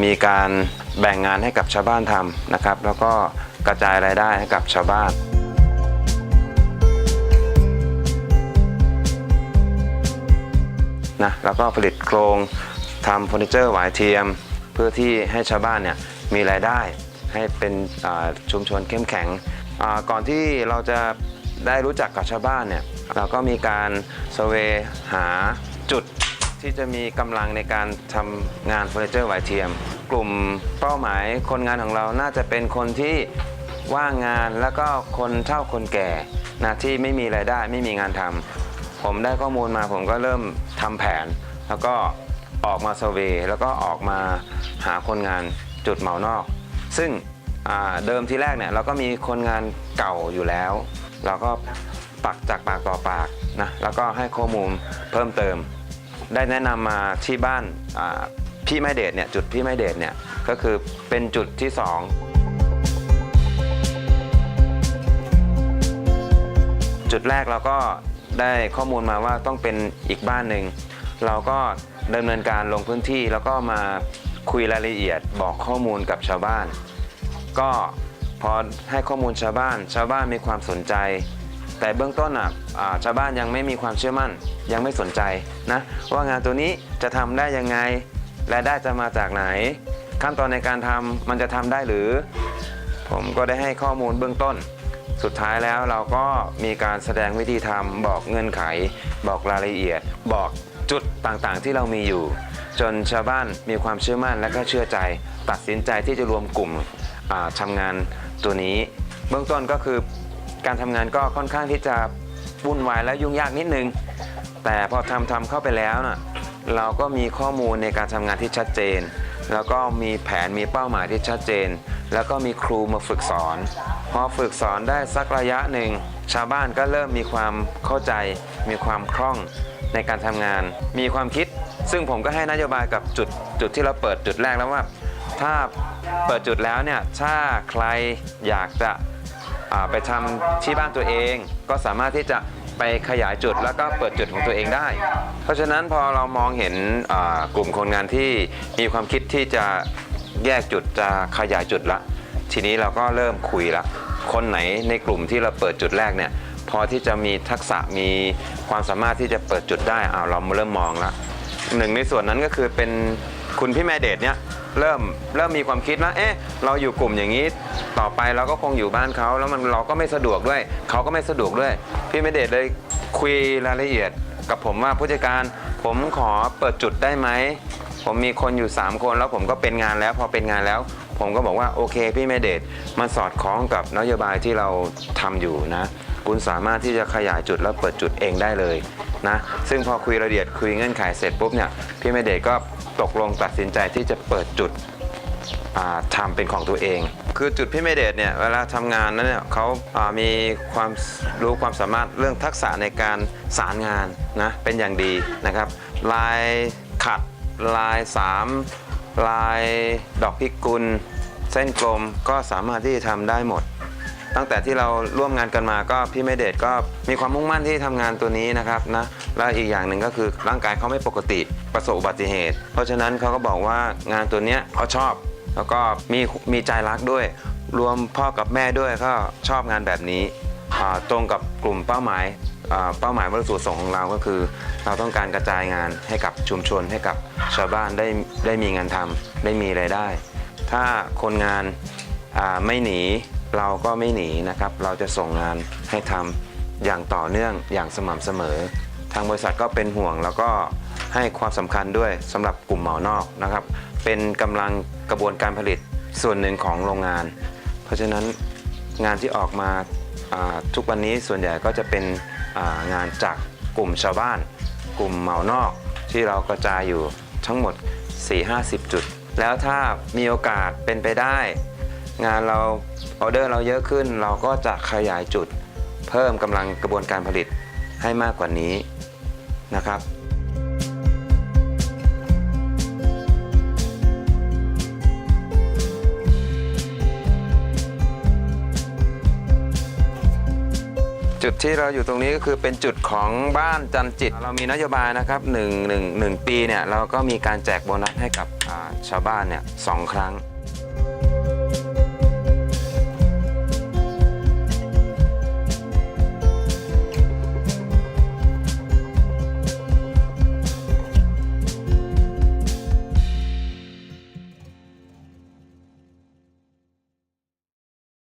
มีการแบ่งงานให้กับชาวบ้านทำนะครับแล้วก็กระจายรายได้ให้กับชาวบ้านนะแล้วก็ผลิตโครงทำเฟอร์นิเจอร์หวายเทียมเพื่อที่ให้ชาวบ้านเนี่ยมีรายได้ให้เป็นชุมชนเข้มแข็งก่อนที่เราจะได้รู้จักกับชาวบ้านเนี่ยเราก็มีการเซอร์เวย์หาจุดที่จะมีกำลังในการทำงานเฟอร์นิเจอร์หวายเทียมกลุ่มเป้าหมายคนงานของเราน่าจะเป็นคนที่ว่างงานแล้วก็คนเฒ่าคนแก่นะที่ไม่มีรายได้ไม่มีงานทำผมได้ข้อมูลมาผมก็เริ่มทำแผนแล้วก็ออกมาเซอร์เวย์แล้วก็ออกมาหาคนงานจุดเหมานอกซึ่งเดิมทีแรกเนี่ยเราก็มีคนงานเก่าอยู่แล้วเราก็ปักจากปากต่อปากนะแล้วก็ให้ข้อมูลเพิ่มเติมได้แนะนำมาที่บ้านพี่ไม้เดชเนี่ยจุดพี่ไม้เดชเนี่ยก็คือเป็นจุดที่2จุดแรกเราก็ได้ข้อมูลมาว่าต้องเป็นอีกบ้านหนึ่งเราก็ดำเนินการลงพื้นที่แล้วก็มาคุยรายละเอียดบอกข้อมูลกับชาวบ้านก็พอให้ข้อมูลชาวบ้านมีความสนใจแต่เบื้องต้นชาวบ้านยังไม่มีความเชื่อมั่นยังไม่สนใจนะว่างานตัวนี้จะทำได้ยังไงรายได้จะมาจากไหนขั้นตอนในการทำมันจะทำได้หรือผมก็ได้ให้ข้อมูลเบื้องต้นสุดท้ายแล้วเราก็มีการแสดงวิธีทำบอกเงื่อนไขบอกรายละเอียดบอกจุดต่างๆที่เรามีอยู่จนชาวบ้านมีความเชื่อมั่นและก็เชื่อใจตัดสินใจที่จะรวมกลุ่มทำงานตัวนี้เบื้องต้นก็คือการทำงานก็ค่อนข้างที่จะวุ่นวายและยุ่งยากนิดนึงแต่พอทำเข้าไปแล้วนะเราก็มีข้อมูลในการทำงานที่ชัดเจนแล้วก็มีแผนมีเป้าหมายที่ชัดเจนแล้วก็มีครูมาฝึกสอนพอฝึกสอนได้สักระยะหนึ่งชาวบ้านก็เริ่มมีความเข้าใจมีความคล่องในการทำงานมีความคิดซึ่งผมก็ให้นโยบายกับจุดที่เราเปิดจุดแรกแล้วว่าถ้าเปิดจุดแล้วเนี่ยถ้าใครอยากจะไปทำที่บ้านตัวเองก็สามารถที่จะไปขยายจุดแล้วก็เปิดจุดของตัวเองได้เพราะฉะนั้นพอเรามองเห็นกลุ่มคนงานที่มีความคิดที่จะแยกจุดจะขยายจุดละทีนี้เราก็เริ่มคุยละคนไหนในกลุ่มที่เราเปิดจุดแรกเนี่ยพอที่จะมีทักษะมีความสามารถที่จะเปิดจุดได้เราเริ่มมองละหนึ่งในส่วนนั้นก็คือเป็นคุณพี่แม่เดชเนี่ยเริ่มมีความคิดว่าเราอยู่กลุ่มอย่างนี้ต่อไปเราก็คงอยู่บ้านเขาแล้วเราก็ไม่สะดวกด้วยเขาก็ไม่สะดวกด้วยพี่แม่เดชเลยคุยรายละเอียดกับผมว่าผู้จัดการผมขอเปิดจุดได้ไหมผมมีคนอยู่3คนแล้วผมก็เป็นงานแล้วพอเป็นงานแล้วผมก็บอกว่าโอเคพี่แม่เดชมันสอดคล้องกับนโยบายที่เราทำอยู่นะคุณสามารถที่จะขยายจุดแล้วเปิดจุดเองได้เลยนะซึ่งพอคุยรายละเอียดคุยเงื่อนไขเสร็จปุ๊บเนี่ยพี่แม่เดชก็ตกลงตัดสินใจที่จะเปิดจุดทำเป็นของตัวเองคือจุดพี่แม่เดชเนี่ยเวลาทำงานนั้นเนี่ยเขามีความรู้ความสามารถเรื่องทักษะในการสารงานนะเป็นอย่างดีนะครับลายขัดลาย3ลายดอกพิกุลเส้นกลมก็สามารถที่จะทำได้หมดตั้งแต่ที่เราร่วมงานกันมาก็พี่แม่เดชก็มีความมุ่งมั่นที่ทำงานตัวนี้นะครับนะแล้วอีกอย่างหนึ่งก็คือร่างกายเขาไม่ปกติประสบอุบัติเหตุเพราะฉะนั้นเขาก็บอกว่างานตัวนี้เขาชอบแล้วก็มีใจรักด้วยรวมพ่อกับแม่ด้วยก็ชอบงานแบบนี้ตรงกับกลุ่มเป้าหมายวัตถุประสงค์ของเราก็คือเราต้องการกระจายงานให้กับชุมชนให้กับชาวบ้านได้มีงานทำได้มีรายได้ถ้าคนงานไม่หนีเราก็ไม่หนีนะครับเราจะส่งงานให้ทำอย่างต่อเนื่องอย่างสม่ำเสมอทางบริษัทก็เป็นห่วงแล้วก็ให้ความสำคัญด้วยสำหรับกลุ่มเหมานอกนะครับเป็นกำลังกระบวนการผลิตส่วนหนึ่งของโรงงานเพราะฉะนั้นงานที่ออกมาทุกวันนี้ส่วนใหญ่ก็จะเป็นงานจากกลุ่มชาวบ้านกลุ่มเหมานอกที่เรากระจายอยู่ทั้งหมด 4-50 จุดแล้วถ้ามีโอกาสเป็นไปได้งานเราออเดอร์เราเยอะขึ้นเราก็จะขยายจุดเพิ่มกำลังกระบวนการผลิตให้มากกว่านี้นะครับจุ จุดที่เราอยู่ตรงนี้ก็คือเป็นจุดของบ้านจันจิตเรามีนโยบายนะครับ1 ปีเนี่ยเราก็มีการแจกโบนัสให้กับชาวบ้านเนี่ย2 ครั้ง